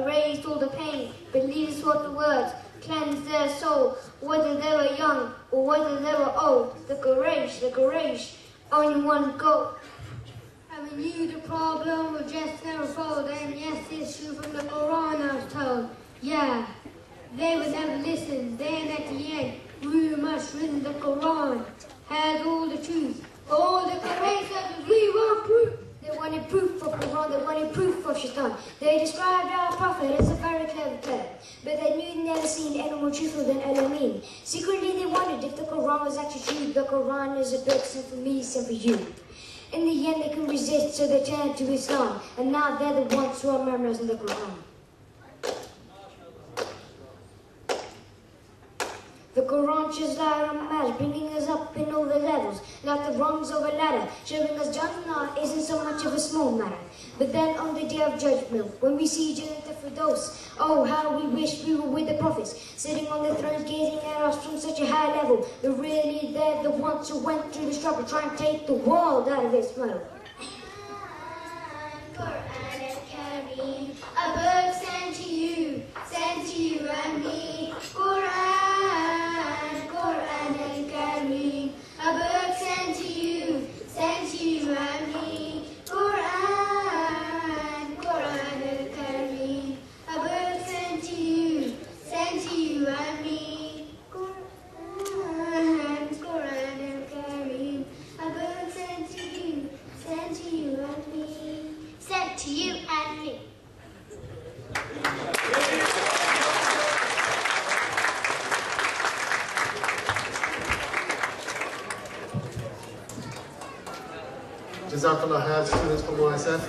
erased all the pain, but leave us what the words cleanse their soul, whether they were young or whether they were old. The courage, only one goal. And we knew the problem was just tenfold, and yes, it's true from the Quran I was told. Yeah, they would never listen, then at the end, we must read the Quran, has all the truth, all the courage that we want proof. They wanted proof for Quran, they wanted proof for Shaitan. They described our Prophet as a very clever player, but they knew they'd never seen any more truthful than Al-Amin. Secretly they wondered if the Quran was actually true. The Quran is a book sent for me, sent for you. In the end they couldn't resist, so they turned to Islam, and now they're the ones who are memorizing the Quran. The Quran shows light on matters, bringing us up in all the levels, like the rungs of a ladder, showing us Jannah isn't so much of a small matter. But then on the day of judgment, when we see Jannah Firdaus, oh how we wish we were with the prophets, sitting on the thrones gazing at us from such a high level, but really they're the ones who went through the struggle, trying to take the world out of its muddle. Quran al-Kareem, a book sent to you and me. Quran al-Kareem, a book sent to you and me. Quran al-Kareem, a book sent to you and me. Quran al-Kareem, a book sent to you and me. Sent to you and me. Jazakallah khair, students from YSF,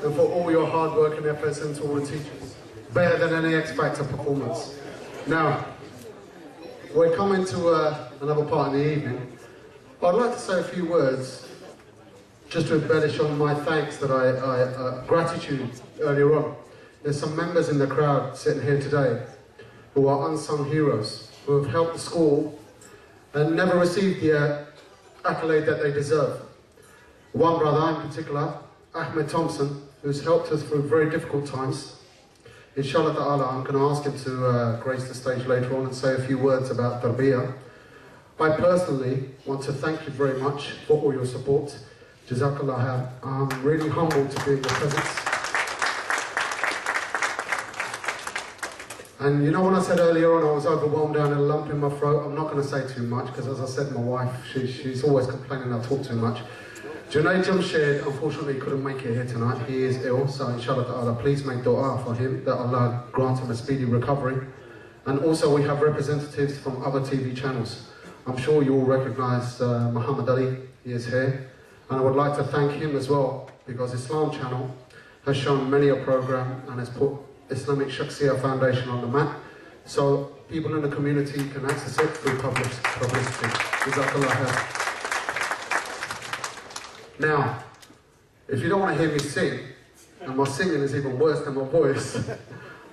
and for all your hard work and efforts, and to all the teachers. Better than any X Factor performance. Now, we're coming to another part in the evening. I'd like to say a few words just to embellish on my thanks that gratitude earlier on. There's some members in the crowd sitting here today who are unsung heroes, who have helped the school and never received the accolade that they deserve. One brother in particular, Ahmed Thompson, who's helped us through very difficult times. Inshallah ta'ala, I'm going to ask him to grace the stage later on and say a few words about tarbiyah. I personally want to thank you very much for all your support. Jazakallah khair. I'm really humbled to be in your presence. And you know, when I said earlier on I was overwhelmed down and a lump in my throat, I'm not going to say too much because, as I said, my wife, she's always complaining I talk too much. Junaid Jamshed unfortunately couldn't make it here tonight. He is ill, so inshallah ta'ala, please make dua for him that Allah grant him a speedy recovery. And also we have representatives from other TV channels. I'm sure you all recognise Muhammad Ali, he is here. And I would like to thank him as well, because Islam Channel has shown many a program and has put Islamic Shakhsiyah Foundation on the map, so people in the community can access it through publicity. Jazakallah khair. Now, if you don't want to hear me sing, and my singing is even worse than my voice,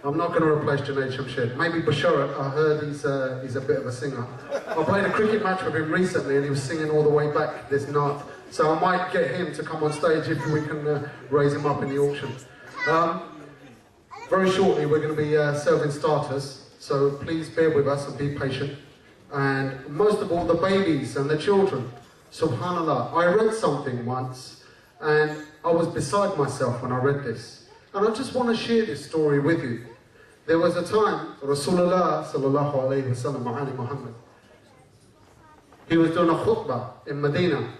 I'm not going to replace Junaid Jamshed. Maybe Basharat, I heard he's a bit of a singer. I played a cricket match with him recently and he was singing all the way back this night. So I might get him to come on stage if we can raise him up in the auction. Very shortly we're going to be serving starters, so please bear with us and be patient. And most of all, the babies and the children. Subhanallah, I read something once and I was beside myself when I read this. And I just want to share this story with you. There was a time, Rasulullah sallallahu alayhi wa sallam, Ali Muhammad, he was doing a khutbah in Medina.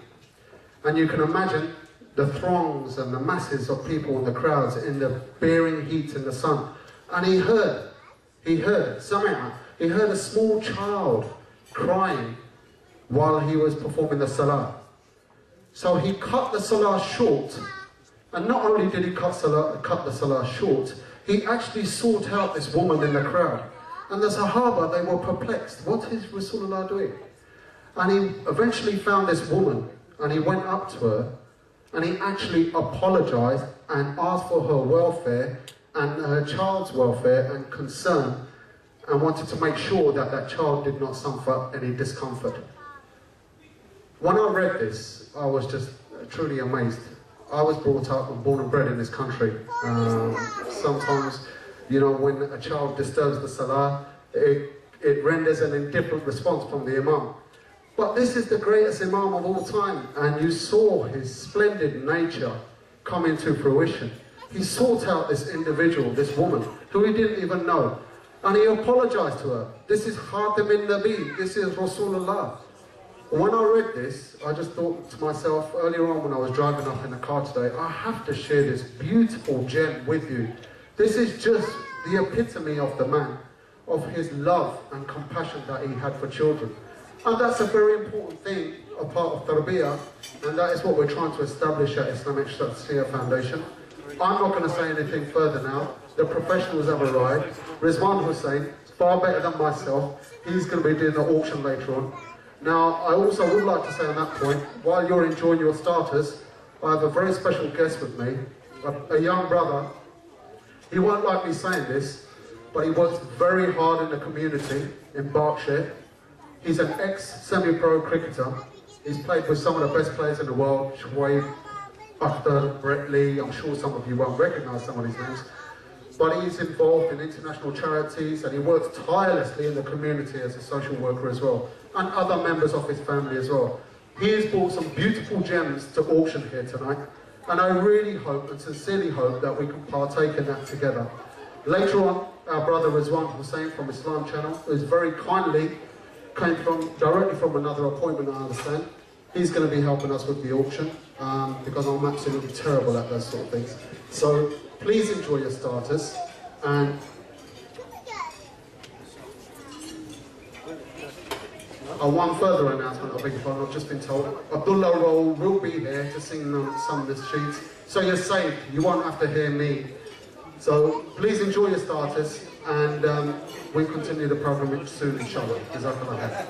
And you can imagine the throngs and the masses of people in the crowds in the bearing heat in the sun. And he heard, Sami'a, he heard a small child crying while he was performing the salah. So he cut the salah short. And not only did he cut the salah short, he actually sought out this woman in the crowd. And the Sahaba, they were perplexed. What is Rasulullah doing? And he eventually found this woman, and he went up to her, and he actually apologized and asked for her welfare and her child's welfare and concern, and wanted to make sure that that child did not suffer any discomfort. When I read this, I was just truly amazed. I was brought up and born and bred in this country. Sometimes You know, when a child disturbs the salah, it renders an indifferent response from the imam. But this is the greatest imam of all time, and you saw his splendid nature come into fruition. He sought out this individual, this woman, who he didn't even know, and he apologized to her. This is Khatim al-Nabi, this is Rasulullah. When I read this, I just thought to myself, earlier on when I was driving up in the car today, I have to share this beautiful gem with you. This is just the epitome of the man, of his love and compassion that he had for children. And that's a very important thing, a part of tarbiyah, and that is what we're trying to establish at Islamic Shakhsiyah Foundation. I'm not going to say anything further now. The professionals have arrived. Rizwan Hussain, far better than myself, he's going to be doing the auction later on. Now, I also would like to say on that point, while you're enjoying your starters, I have a very special guest with me, a young brother. He won't like me saying this, but he works very hard in the community in Berkshire. He's an ex-semi-pro cricketer. He's played with some of the best players in the world, Shoaib, Akhtar, Brett Lee. I'm sure some of you won't recognise some of these names. But he's involved in international charities, and he works tirelessly in the community as a social worker as well, and other members of his family as well. He has brought some beautiful gems to auction here tonight, and I really hope and sincerely hope that we can partake in that together. Later on, our brother Rizwan Hussain from Islam Channel, who is very kindly came directly from another appointment, I understand. He's going to be helping us with the auction, because I'm absolutely terrible at those sort of things. So please enjoy your starters. And one further announcement, I beg your pardon, I've just been told. Abdullah Roll will be here to sing some of the sheets. So you're safe, you won't have to hear me. So please enjoy your starters, and we'll continue the program soon, inshallah. Jazakallah khair.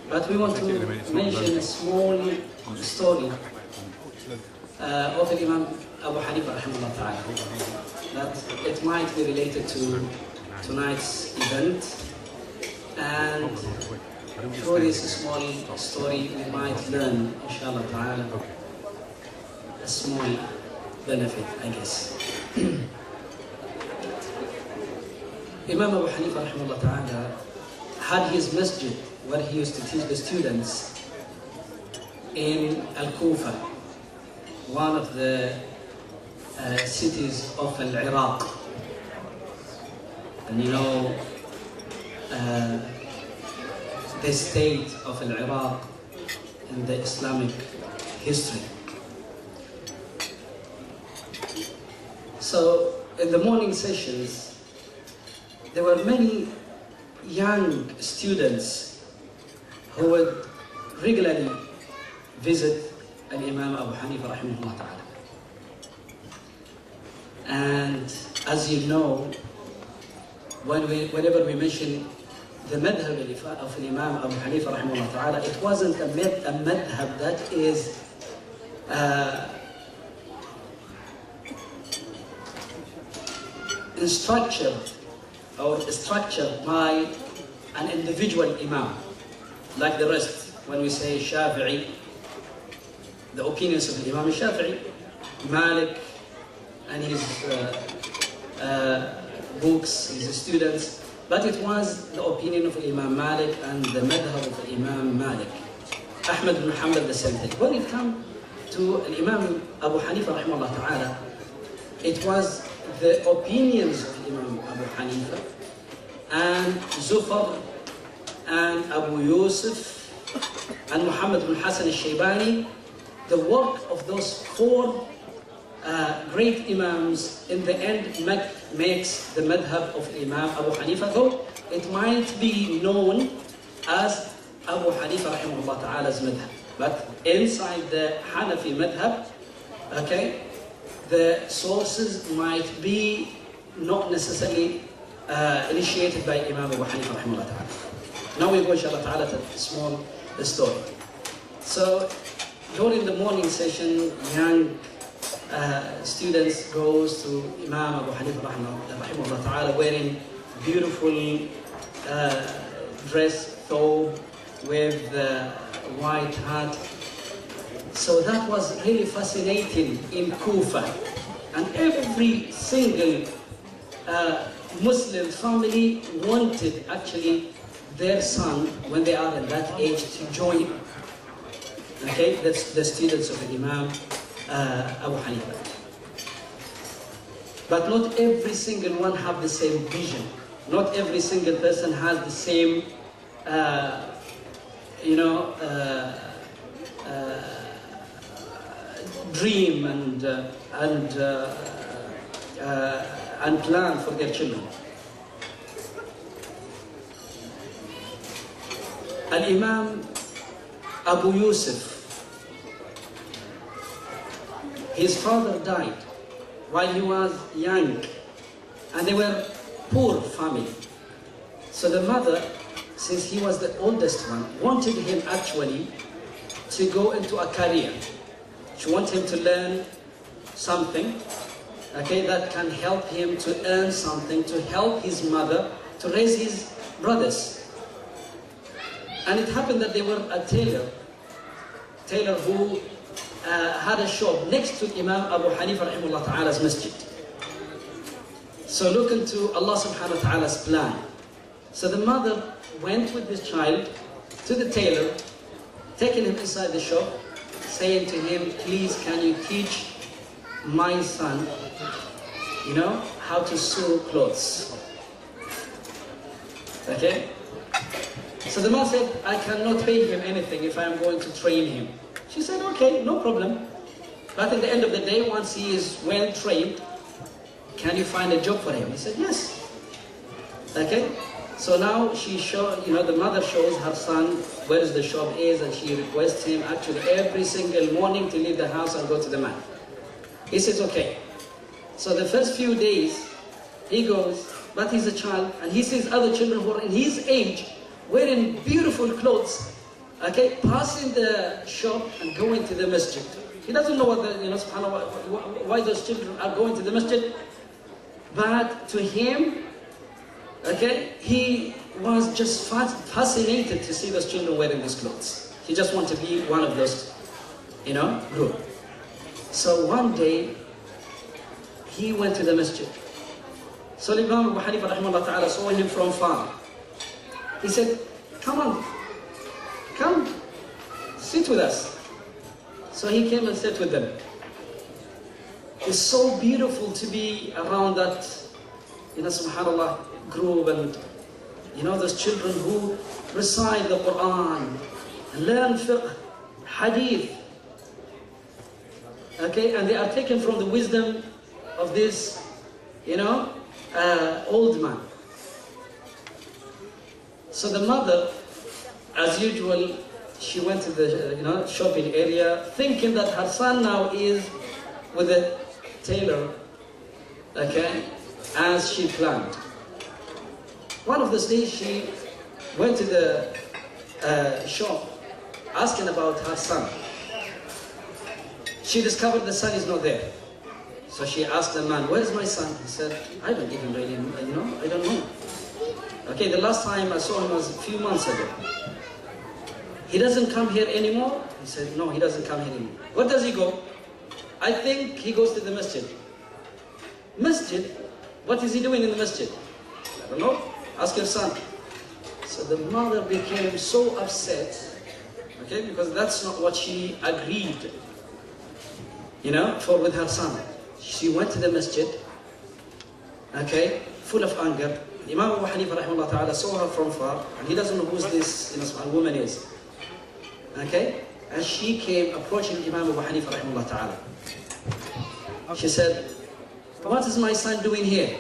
But we want to mention a small story of Imam Abu Hanifa rahimahullah ta'ala, that it might be related to tonight's event, and through this small story we might learn, inshallah ta'ala, a small benefit, I guess. Imam Abu Hanifa rahimahullah ta'ala had his masjid where he used to teach the students in Al-Kufa, one of the cities of Iraq. And you know, the state of Iraq in the Islamic history. So in the morning sessions, there were many young students who would regularly visit Al-Imam Abu Hanifa rahimahullah ta'ala. And as you know, whenever we mention the madhab of Imam Abu Hanifa rahimahullah ta'ala, it wasn't a madhab that is structured by an individual imam, like the rest. When we say Shafi'i, the opinions of the Imam Shafi'i, Malik and his books, his students, but it was the opinion of Imam Malik and the madhab of Imam Malik. Ahmed bin Hanbal, the same thing. When it comes to Imam Abu Hanifa rahimahullah ta'ala, it was the opinions of Imam Abu Hanifa and Zufar and Abu Yusuf and Muhammad bin Hassan al-Shaybani. The work of those four great imams in the end makes the madhab of Imam Abu Hanifa, though it might be known as Abu Hanifa rahimahullah ta'ala's madhab. But inside the Hanafi madhab, okay, the sources might be not necessarily initiated by Imam Abu Hanifa rahimahullah ta'ala. Now we go inshallah ta'ala to a small story. So during the morning session, young students goes to Imam Abu Hanifa rahimahullah ta'ala wearing beautiful dress, thobe, with white hat, So that was really fascinating in Kufa. And every single Muslim family wanted actually their son, when they are in that age, to join. Okay, that's the students of Imam Abu Hanifa. But not every single one have the same vision. Not every single person has the same, dream and plan for their children. Al-Imam Abu Yusuf, his father died while he was young, and they were poor family. So the mother, since he was the oldest one, wanted him actually to go into a career. She wanted him to learn something, okay, that can help him to earn something, to help his mother, to raise his brothers. And it happened that they were a tailor who had a shop next to Imam Abu Hanifa rahimahullah ta'ala's masjid. So look into Allah subhanahu wa ta'ala's plan. So the mother went with this child to the tailor, taking him inside the shop, saying to him, please can you teach my son, how to sew clothes. Okay? So the mother said, I cannot pay him anything if I am going to train him. She said, okay, no problem. But at the end of the day, once he is well trained, can you find a job for him? He said, yes. Okay? So now the mother shows her son where the shop is, and she requests him actually every single morning to leave the house and go to the man. He says, okay. So the first few days, he goes, but he's a child, and he sees other children who are in his age, wearing beautiful clothes, okay, passing the shop and going to the masjid. He doesn't know why those children are going to the masjid, but to him, okay, he was just fascinated to see those children wearing these clothes. He just wanted to be one of those, group. So one day, he went to the masjid. So Imam Abu Hanifa rahimahullah ta'ala saw him from far. He said, come, sit with us. So he came and sat with them. It's so beautiful to be around that, subhanAllah, group, and those children who recite the Quran, learn fiqh, hadith, okay, and they are taken from the wisdom of this, old man. So the mother, as usual, she went to the shopping area, thinking that her son now is with a tailor, okay, as she planned. One of those days, she went to the shop, asking about her son. She discovered the son is not there. So she asked the man, where is my son? He said, I don't even really, I don't know. Okay, the last time I saw him was a few months ago. He doesn't come here anymore? He said, no, he doesn't come here anymore. Where does he go? I think he goes to the masjid. Masjid? What is he doing in the masjid? I don't know. Ask your son. So the mother became so upset, okay, because that's not what she agreed, for with her son. She went to the masjid, okay, full of anger. Imam Abu Hanifa rahimahullah ta'ala saw her from far, and he doesn't know who this woman is. Okay? And she came approaching Imam Abu Hanifa rahimahullah ta'ala. She said, what is my son doing here?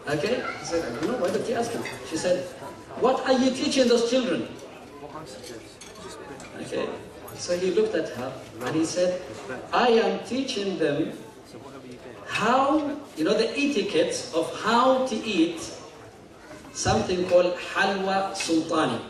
Okay? He said, I don't know, why did you ask him? She said, what are you teaching those children? Okay? So he looked at her and he said, I am teaching them how, the etiquette of how to eat something called halwa sultani.